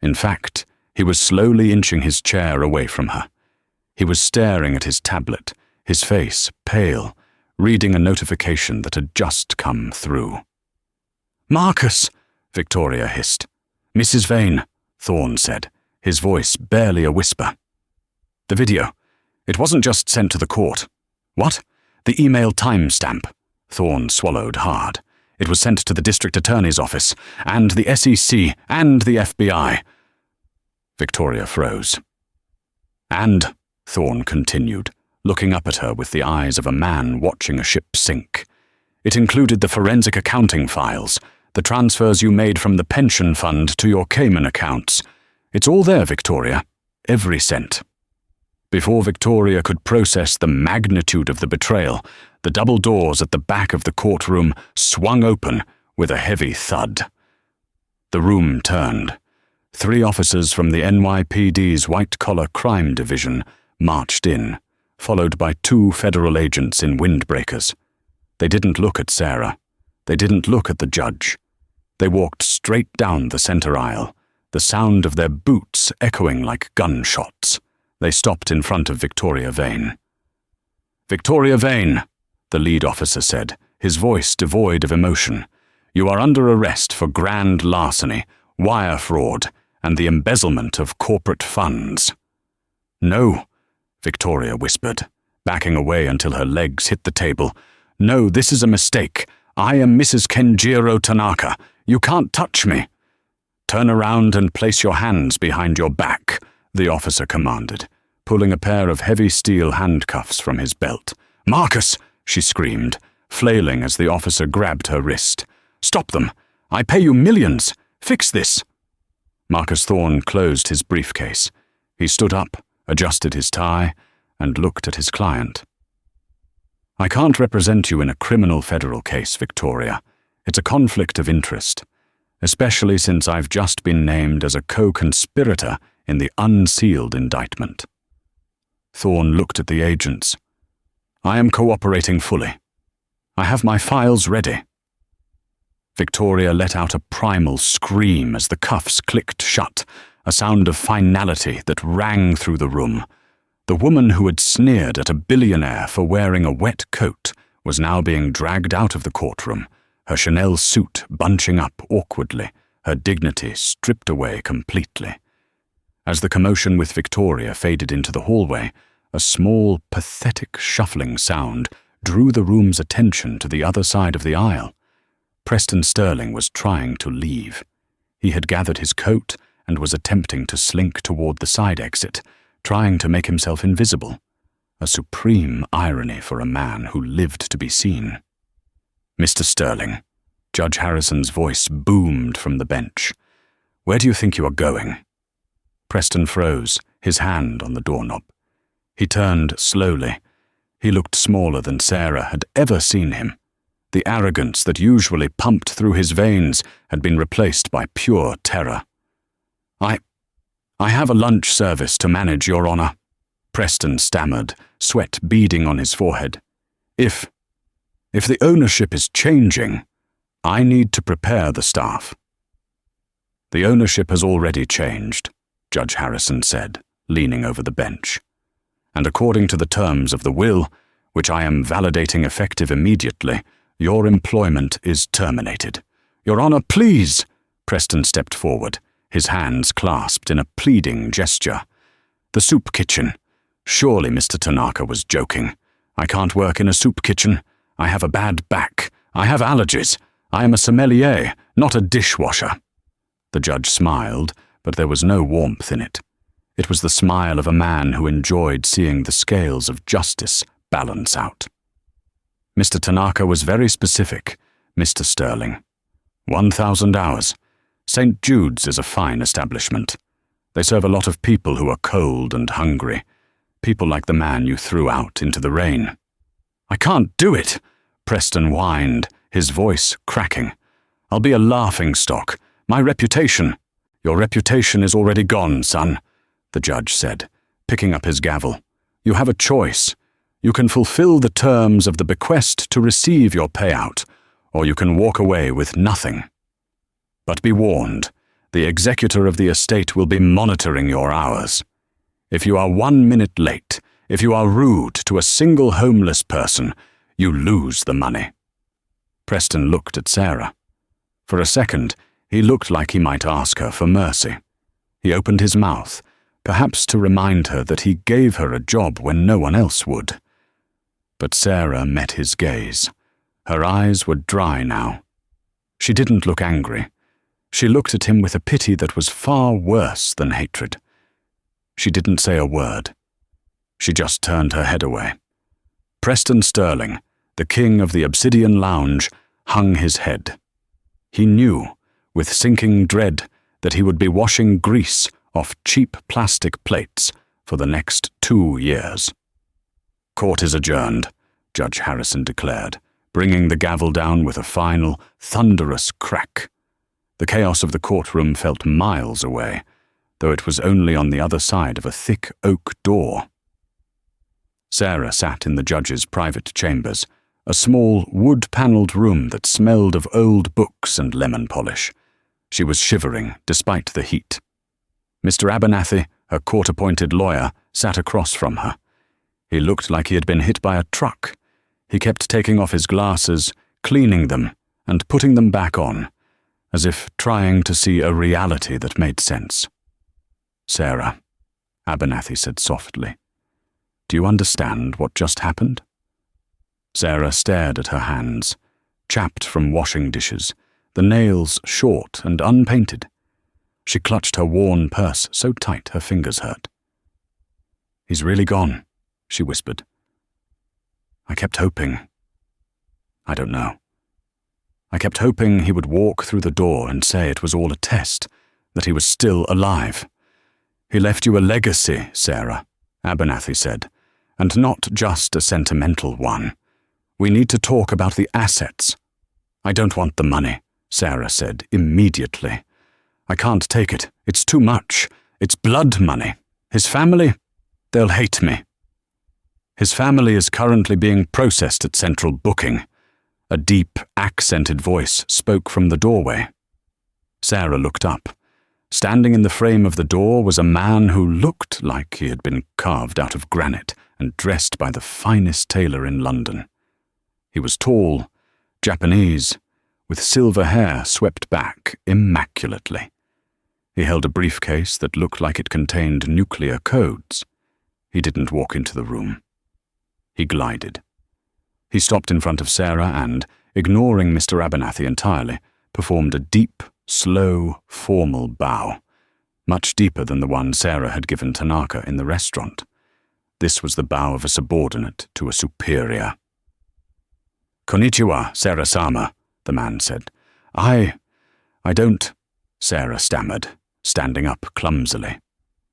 In fact, he was slowly inching his chair away from her. He was staring at his tablet, his face pale, reading a notification that had just come through. Marcus, Victoria hissed. Mrs. Vane, Thorne said, his voice barely a whisper. The video. It wasn't just sent to the court. What? The email timestamp. Thorne swallowed hard. It was sent to the district attorney's office, and the SEC, and the FBI. Victoria froze. And, Thorne continued, looking up at her with the eyes of a man watching a ship sink. It included the forensic accounting files, the transfers you made from the pension fund to your Cayman accounts. It's all there, Victoria. Every cent. Before Victoria could process the magnitude of the betrayal, the double doors at the back of the courtroom swung open with a heavy thud. The room turned. 3 officers from the NYPD's white-collar crime division marched in, followed by 2 federal agents in windbreakers. They didn't look at Sarah. They didn't look at the judge. They walked straight down the center aisle, the sound of their boots echoing like gunshots. They stopped in front of Victoria Vane. "Victoria Vane," the lead officer said, his voice devoid of emotion, "you are under arrest for grand larceny, wire fraud, and the embezzlement of corporate funds." "No," Victoria whispered, backing away until her legs hit the table. "No, this is a mistake. I am Mrs. Kenjiro Tanaka. You can't touch me." "Turn around and place your hands behind your back," the officer commanded, pulling a pair of heavy steel handcuffs from his belt. "Marcus!" she screamed, flailing as the officer grabbed her wrist. "Stop them! I pay you millions! Fix this!" Marcus Thorne closed his briefcase. He stood up, adjusted his tie, and looked at his client. "I can't represent you in a criminal federal case, Victoria. It's a conflict of interest, especially since I've just been named as a co-conspirator in the unsealed indictment." Thorne looked at the agents. "I am cooperating fully. I have my files ready." Victoria let out a primal scream as the cuffs clicked shut, a sound of finality that rang through the room. The woman who had sneered at a billionaire for wearing a wet coat was now being dragged out of the courtroom, her Chanel suit bunching up awkwardly, her dignity stripped away completely. As the commotion with Victoria faded into the hallway, a small, pathetic shuffling sound drew the room's attention to the other side of the aisle. Preston Sterling was trying to leave. He had gathered his coat and was attempting to slink toward the side exit, trying to make himself invisible. A supreme irony for a man who lived to be seen. "Mr. Sterling," Judge Harrison's voice boomed from the bench. "Where do you think you are going?" Preston froze, his hand on the doorknob. He turned slowly. He looked smaller than Sarah had ever seen him. The arrogance that usually pumped through his veins had been replaced by pure terror. I have a lunch service to manage, Your Honor," Preston stammered, sweat beading on his forehead. If the ownership is changing, I need to prepare the staff." "The ownership has already changed," Judge Harrison said, leaning over the bench. "And according to the terms of the will, which I am validating effective immediately, your employment is terminated." "Your Honor, please!" Preston stepped forward, his hands clasped in a pleading gesture. "The soup kitchen. Surely Mr. Tanaka was joking. I can't work in a soup kitchen. I have a bad back. I have allergies. I am a sommelier, not a dishwasher." The judge smiled, but there was no warmth in it. It was the smile of a man who enjoyed seeing the scales of justice balance out. "Mr. Tanaka was very specific, Mr. Sterling. 1,000 hours. St. Jude's is a fine establishment. They serve a lot of people who are cold and hungry, people like the man you threw out into the rain." "I can't do it," Preston whined, his voice cracking. "I'll be a laughingstock. My reputation—" "Your reputation is already gone, son," the judge said, picking up his gavel. "You have a choice. You can fulfill the terms of the bequest to receive your payout, or you can walk away with nothing. But be warned, the executor of the estate will be monitoring your hours. If you are 1 minute late, if you are rude to a single homeless person, you lose the money." Preston looked at Sarah. For a second, he looked like he might ask her for mercy. He opened his mouth, perhaps to remind her that he gave her a job when no one else would. But Sarah met his gaze. Her eyes were dry now. She didn't look angry. She looked at him with a pity that was far worse than hatred. She didn't say a word. She just turned her head away. Preston Sterling, the king of the Obsidian Lounge, hung his head. He knew, with sinking dread, that he would be washing grease off cheap plastic plates for the next 2 years. "Court is adjourned," Judge Harrison declared, bringing the gavel down with a final, thunderous crack. The chaos of the courtroom felt miles away, though it was only on the other side of a thick oak door. Sarah sat in the judge's private chambers, a small, wood-panelled room that smelled of old books and lemon polish. She was shivering despite the heat. Mr. Abernathy, her court-appointed lawyer, sat across from her. He looked like he had been hit by a truck. He kept taking off his glasses, cleaning them, and putting them back on, as if trying to see a reality that made sense. "Sarah," Abernathy said softly, "do you understand what just happened?" Sarah stared at her hands, chapped from washing dishes, the nails short and unpainted. She clutched her worn purse so tight her fingers hurt. "He's really gone," she whispered. "I kept hoping. I don't know. I kept hoping he would walk through the door and say it was all a test, that he was still alive. He left you a legacy, Sarah," Abernathy said, "and not just a sentimental one. We need to talk about the assets." "I don't want the money," Sarah said immediately. "I can't take it. It's too much. It's blood money. His family, they'll hate me." "His family is currently being processed at central booking." A deep, accented voice spoke from the doorway. Sarah looked up. Standing in the frame of the door was a man who looked like he had been carved out of granite and dressed by the finest tailor in London. He was tall, Japanese, with silver hair swept back immaculately. He held a briefcase that looked like it contained nuclear codes. He didn't walk into the room. He glided. He stopped in front of Sarah and, ignoring Mr. Abernathy entirely, performed a deep, slow, formal bow, much deeper than the one Sarah had given Tanaka in the restaurant. This was the bow of a subordinate to a superior. "Konnichiwa, Sarah-sama," the man said. I don't," Sarah stammered, standing up clumsily.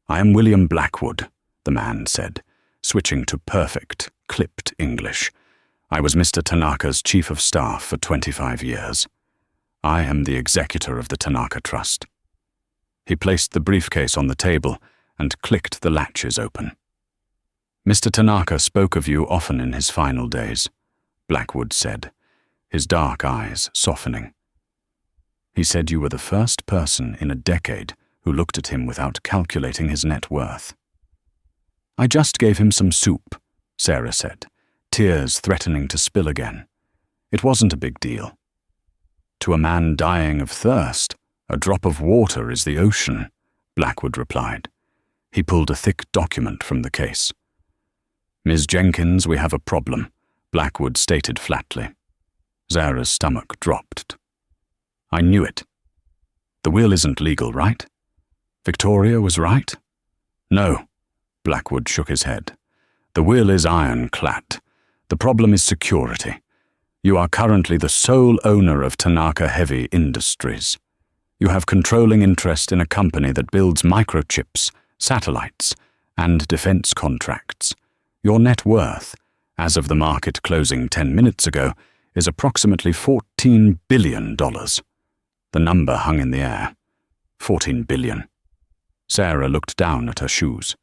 "I am William Blackwood," the man said, switching to perfect, clipped English. "I was Mr. Tanaka's chief of staff for 25 years. I am the executor of the Tanaka Trust." He placed the briefcase on the table and clicked the latches open. "Mr. Tanaka spoke of you often in his final days," Blackwood said, his dark eyes softening. "He said you were the first person in a decade who looked at him without calculating his net worth." "I just gave him some soup," Sarah said, tears threatening to spill again. "It wasn't a big deal." "To a man dying of thirst, a drop of water is the ocean," Blackwood replied. He pulled a thick document from the case. "Ms. Jenkins, we have a problem," Blackwood stated flatly. Sarah's stomach dropped. "I knew it. The will isn't legal, right? Victoria was right?" "No," Blackwood shook his head. "The will is ironclad. The problem is security. You are currently the sole owner of Tanaka Heavy Industries. You have controlling interest in a company that builds microchips, satellites, and defense contracts. Your net worth, as of the market closing 10 minutes ago, is approximately $14 billion. The number hung in the air. 14 billion. Sarah looked down at her shoes.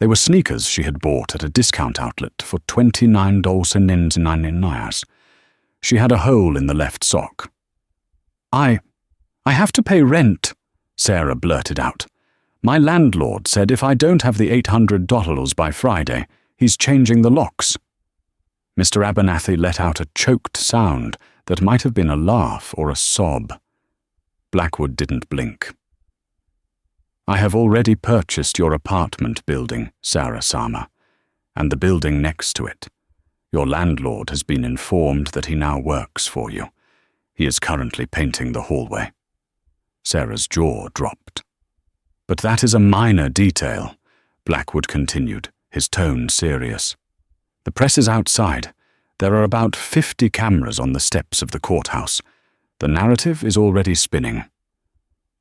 They were sneakers she had bought at a discount outlet for $29.99. She had a hole in the left sock. I have to pay rent," Sarah blurted out. "My landlord said if I don't have the $800 by Friday, he's changing the locks." Mr. Abernathy let out a choked sound that might have been a laugh or a sob. Blackwood didn't blink. "I have already purchased your apartment building, Sarah-sama, and the building next to it. Your landlord has been informed that he now works for you. He is currently painting the hallway." Sarah's jaw dropped. "But that is a minor detail," Blackwood continued, his tone serious. "The press is outside. There are about 50 cameras on the steps of the courthouse. The narrative is already spinning.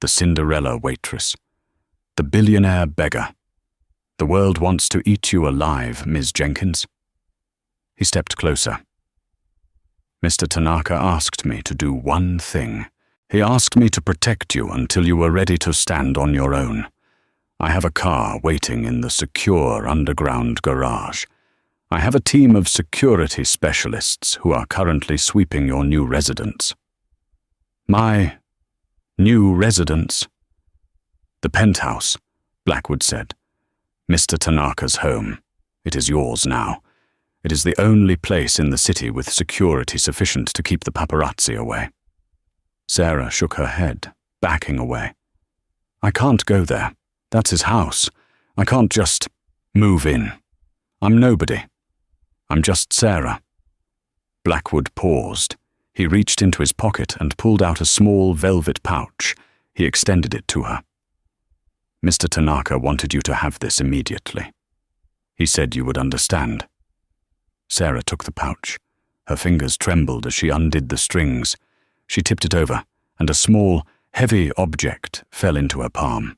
The Cinderella waitress. The billionaire beggar. The world wants to eat you alive, Ms. Jenkins." He stepped closer. "Mr. Tanaka asked me to do one thing. He asked me to protect you until you were ready to stand on your own. I have a car waiting in the secure underground garage. I have a team of security specialists who are currently sweeping your new residence. My new residence? The penthouse, Blackwood said. Mr. Tanaka's home. It is yours now. It is the only place in the city with security sufficient to keep the paparazzi away. Sarah shook her head, backing away. I can't go there. That's his house. I can't just move in. I'm nobody. I'm just Sarah. Blackwood paused. He reached into his pocket and pulled out a small velvet pouch. He extended it to her. Mr. Tanaka wanted you to have this immediately. He said you would understand. Sarah took the pouch. Her fingers trembled as she undid the strings. She tipped it over, and a small, heavy object fell into her palm.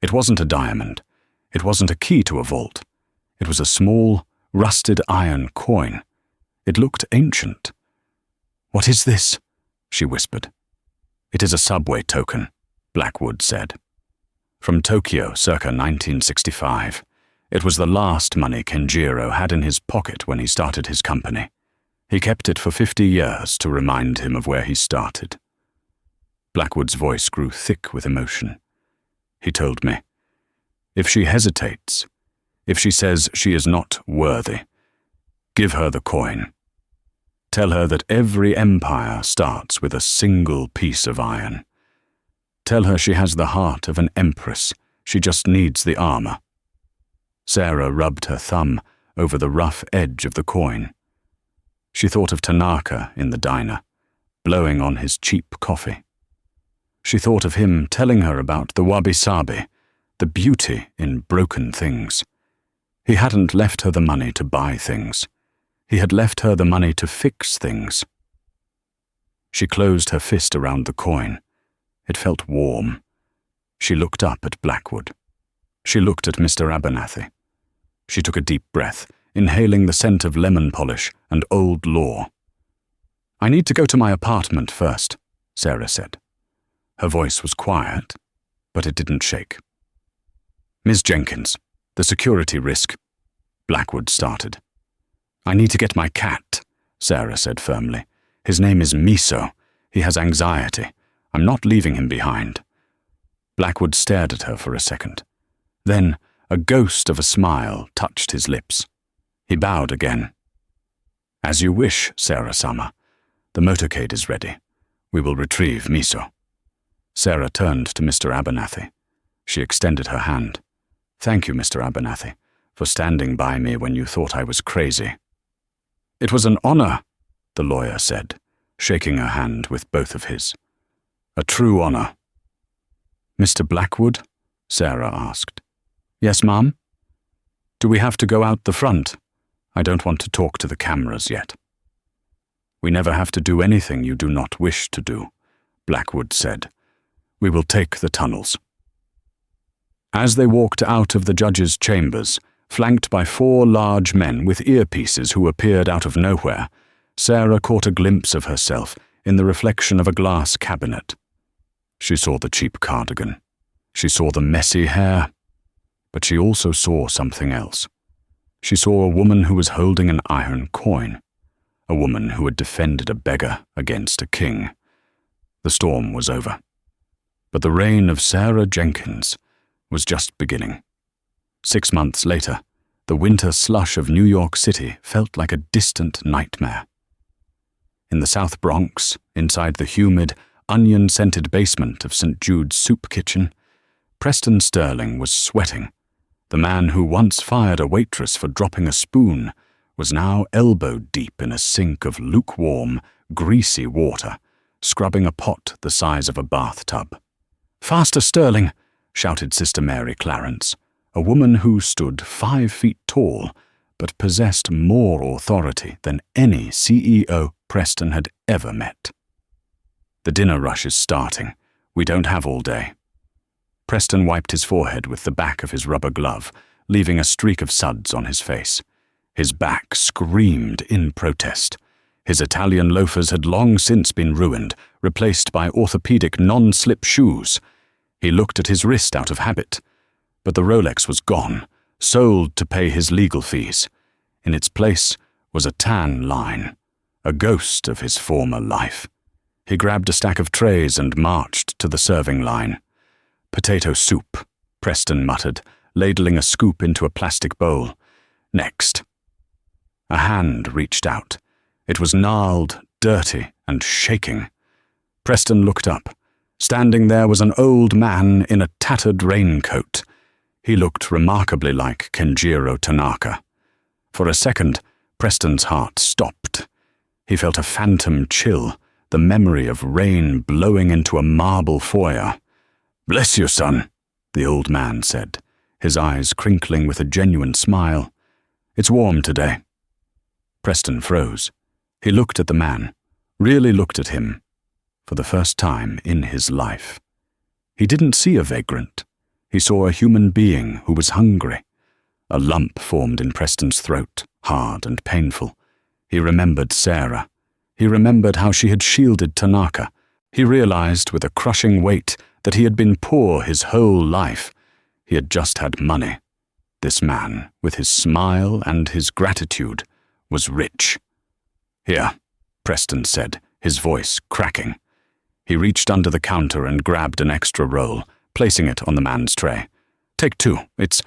It wasn't a diamond. It wasn't a key to a vault. It was a small, rusted iron coin. It looked ancient. What is this? She whispered. It is a subway token, Blackwood said. From Tokyo, circa 1965. It was the last money Kenjiro had in his pocket when he started his company. He kept it for 50 years to remind him of where he started. Blackwood's voice grew thick with emotion. He told me, if she hesitates, if she says she is not worthy, give her the coin. Tell her that every empire starts with a single piece of iron. Tell her she has the heart of an empress. She just needs the armor. Sarah rubbed her thumb over the rough edge of the coin. She thought of Tanaka in the diner, blowing on his cheap coffee. She thought of him telling her about the wabi-sabi, the beauty in broken things. He hadn't left her the money to buy things. He had left her the money to fix things. She closed her fist around the coin. It felt warm. She looked up at Blackwood. She looked at Mr. Abernathy. She took a deep breath, inhaling the scent of lemon polish and old law. I need to go to my apartment first, Sarah said. Her voice was quiet, but it didn't shake. Ms. Jenkins, the security risk. Blackwood started. I need to get my cat, Sarah said firmly. His name is Miso. He has anxiety. I'm not leaving him behind. Blackwood stared at her for a second. Then a ghost of a smile touched his lips. He bowed again. As you wish, Sarah-sama. The motorcade is ready. We will retrieve Miso. Sarah turned to Mr. Abernathy. She extended her hand. Thank you, Mr. Abernathy, for standing by me when you thought I was crazy. It was an honor, the lawyer said, shaking her hand with both of his. A true honor. Mr. Blackwood? Sarah asked. Yes, ma'am? Do we have to go out the front? I don't want to talk to the cameras yet. We never have to do anything you do not wish to do, Blackwood said. We will take the tunnels. As they walked out of the judge's chambers, flanked by 4 large men with earpieces who appeared out of nowhere, Sarah caught a glimpse of herself in the reflection of a glass cabinet. She saw the cheap cardigan. She saw the messy hair. But she also saw something else. She saw a woman who was holding an iron coin. A woman who had defended a beggar against a king. The storm was over. But the reign of Sarah Jenkins was just beginning. 6 months later, the winter slush of New York City felt like a distant nightmare. In the South Bronx, inside the humid, onion-scented basement of St. Jude's Soup Kitchen, Preston Sterling was sweating. The man who once fired a waitress for dropping a spoon was now elbow-deep in a sink of lukewarm, greasy water, scrubbing a pot the size of a bathtub. "Faster, Sterling!" shouted Sister Mary Clarence, a woman who stood 5 feet tall but possessed more authority than any CEO Preston had ever met. "The dinner rush is starting. We don't have all day." Preston wiped his forehead with the back of his rubber glove, leaving a streak of suds on his face. His back screamed in protest. His Italian loafers had long since been ruined, replaced by orthopedic non-slip shoes. He looked at his wrist out of habit. But the Rolex was gone, sold to pay his legal fees. In its place was a tan line, a ghost of his former life. He grabbed a stack of trays and marched to the serving line. "Potato soup," Preston muttered, ladling a scoop into a plastic bowl. "Next." A hand reached out. It was gnarled, dirty, and shaking. Preston looked up. Standing there was an old man in a tattered raincoat. He looked remarkably like Kenjiro Tanaka. For a second, Preston's heart stopped. He felt a phantom chill, the memory of rain blowing into a marble foyer. "Bless you, son," the old man said, his eyes crinkling with a genuine smile. "It's warm today." Preston froze. He looked at the man, really looked at him, for the first time in his life. He didn't see a vagrant. He saw a human being who was hungry. A lump formed in Preston's throat, hard and painful. He remembered Sarah. He remembered how she had shielded Tanaka. He realized with a crushing weight that he had been poor his whole life. He had just had money. This man, with his smile and his gratitude, was rich. "Here," Preston said, his voice cracking. He reached under the counter and grabbed an extra roll, placing it on the man's tray. "Take 2. It's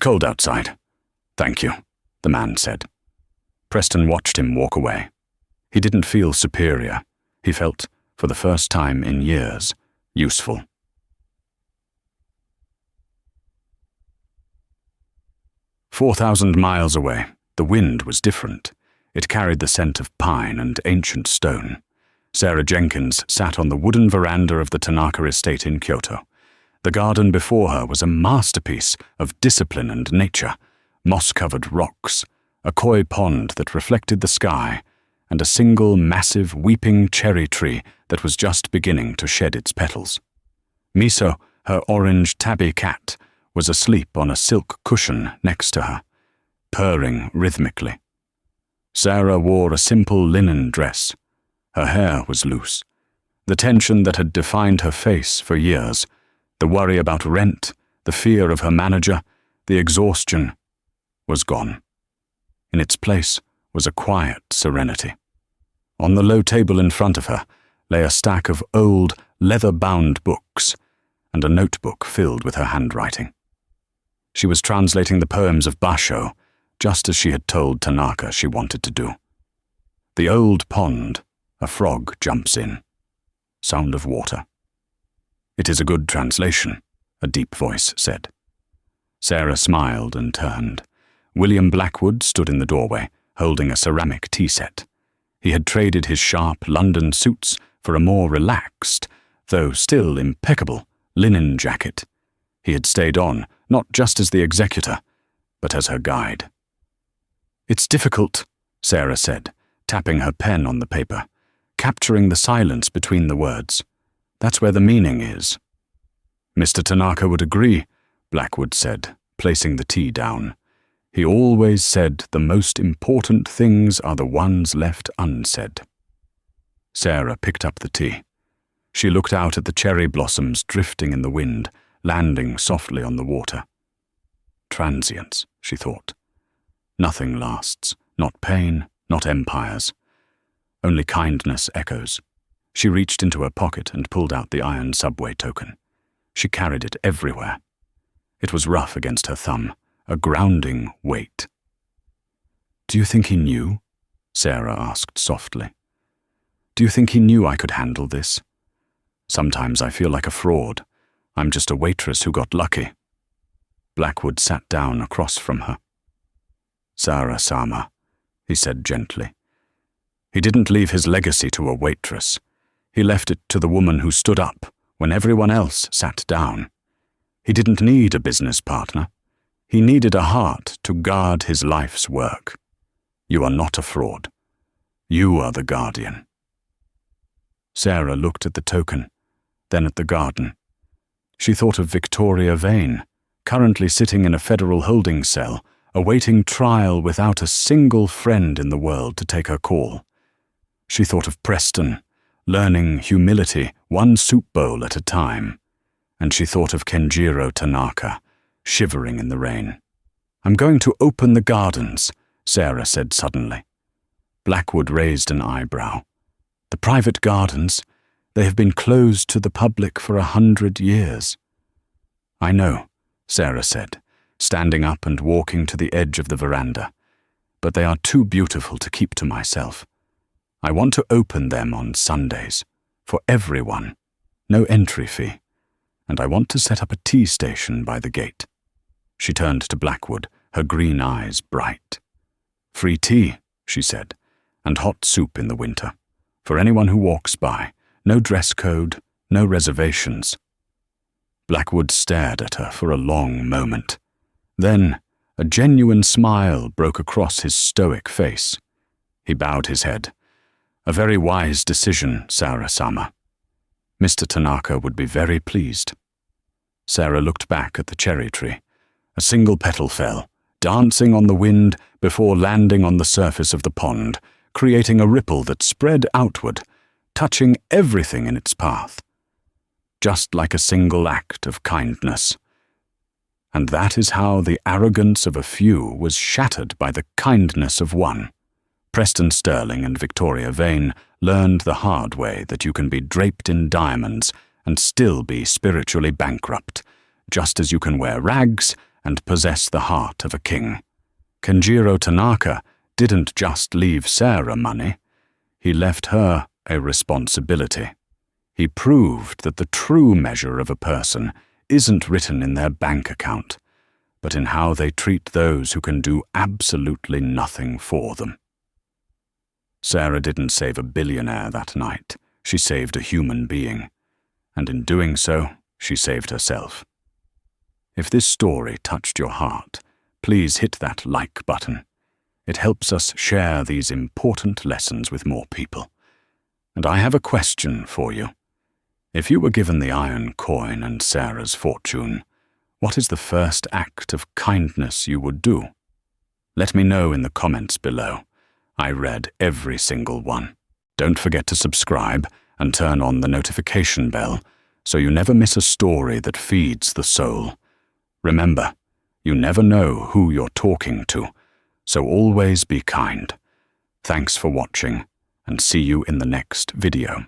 cold outside." "Thank you," the man said. Preston watched him walk away. He didn't feel superior. He felt, for the first time in years, useful. 4,000 miles away, the wind was different. It carried the scent of pine and ancient stone. Sarah Jenkins sat on the wooden veranda of the Tanaka estate in Kyoto. The garden before her was a masterpiece of discipline and nature, moss-covered rocks, a koi pond that reflected the sky, and a single massive weeping cherry tree that was just beginning to shed its petals. Miso, her orange tabby cat, was asleep on a silk cushion next to her, purring rhythmically. Sarah wore a simple linen dress. Her hair was loose. The tension that had defined her face for years, the worry about rent, the fear of her manager, the exhaustion, was gone. In its place was a quiet serenity. On the low table in front of her lay a stack of old, leather-bound books and a notebook filled with her handwriting. She was translating the poems of Basho, just as she had told Tanaka she wanted to do. The old pond, a frog jumps in. Sound of water. "It is a good translation," a deep voice said. Sarah smiled and turned. William Blackwood stood in the doorway, holding a ceramic tea set. He had traded his sharp London suits for a more relaxed, though still impeccable, linen jacket. He had stayed on, not just as the executor, but as her guide. "It's difficult," Sarah said, tapping her pen on the paper, capturing the silence between the words. "That's where the meaning is." "Mr. Tanaka would agree," Blackwood said, placing the tea down. "He always said the most important things are the ones left unsaid." Sarah picked up the tea. She looked out at the cherry blossoms drifting in the wind, landing softly on the water. Transience, she thought. Nothing lasts, not pain, not empires. Only kindness echoes. She reached into her pocket and pulled out the iron subway token. She carried it everywhere. It was rough against her thumb, a grounding weight. "Do you think he knew?" Sarah asked softly. "Do you think he knew I could handle this? Sometimes I feel like a fraud. I'm just a waitress who got lucky." Blackwood sat down across from her. "Sarah-sama," he said gently. He didn't leave his legacy to a waitress. He left it to the woman who stood up when everyone else sat down. He didn't need a business partner. He needed a heart to guard his life's work. You are not a fraud. You are the guardian. Sarah looked at the token, then at the garden. She thought of Victoria Vane, currently sitting in a federal holding cell, awaiting trial without a single friend in the world to take her call. She thought of Preston, learning humility one soup bowl at a time. And she thought of Kenjiro Tanaka, shivering in the rain. "I'm going to open the gardens," Sarah said suddenly. Blackwood raised an eyebrow. The private gardens, they have been closed to the public for 100 years. I know, Sarah said, standing up and walking to the edge of the veranda, but they are too beautiful to keep to myself. I want to open them on Sundays, for everyone, no entry fee, and I want to set up a tea station by the gate. She turned to Blackwood, her green eyes bright. Free tea, she said, and hot soup in the winter, for anyone who walks by, no dress code, no reservations. Blackwood stared at her for a long moment. Then, a genuine smile broke across his stoic face. He bowed his head. A very wise decision, Sarah-sama. Mr. Tanaka would be very pleased. Sarah looked back at the cherry tree. A single petal fell, dancing on the wind before landing on the surface of the pond, creating a ripple that spread outward, touching everything in its path. Just like a single act of kindness. And that is how the arrogance of a few was shattered by the kindness of one. Preston Sterling and Victoria Vane learned the hard way that you can be draped in diamonds and still be spiritually bankrupt, just as you can wear rags and possess the heart of a king. Kenjiro Tanaka didn't just leave Sarah money, he left her a responsibility. He proved that the true measure of a person isn't written in their bank account, but in how they treat those who can do absolutely nothing for them. Sarah didn't save a billionaire that night. She saved a human being. And in doing so, she saved herself. If this story touched your heart, please hit that like button. It helps us share these important lessons with more people. And I have a question for you. If you were given the iron coin and Sarah's fortune, what is the first act of kindness you would do? Let me know in the comments below. I read every single one. Don't forget to subscribe and turn on the notification bell so you never miss a story that feeds the soul. Remember, you never know who you're talking to, so always be kind. Thanks for watching, and see you in the next video.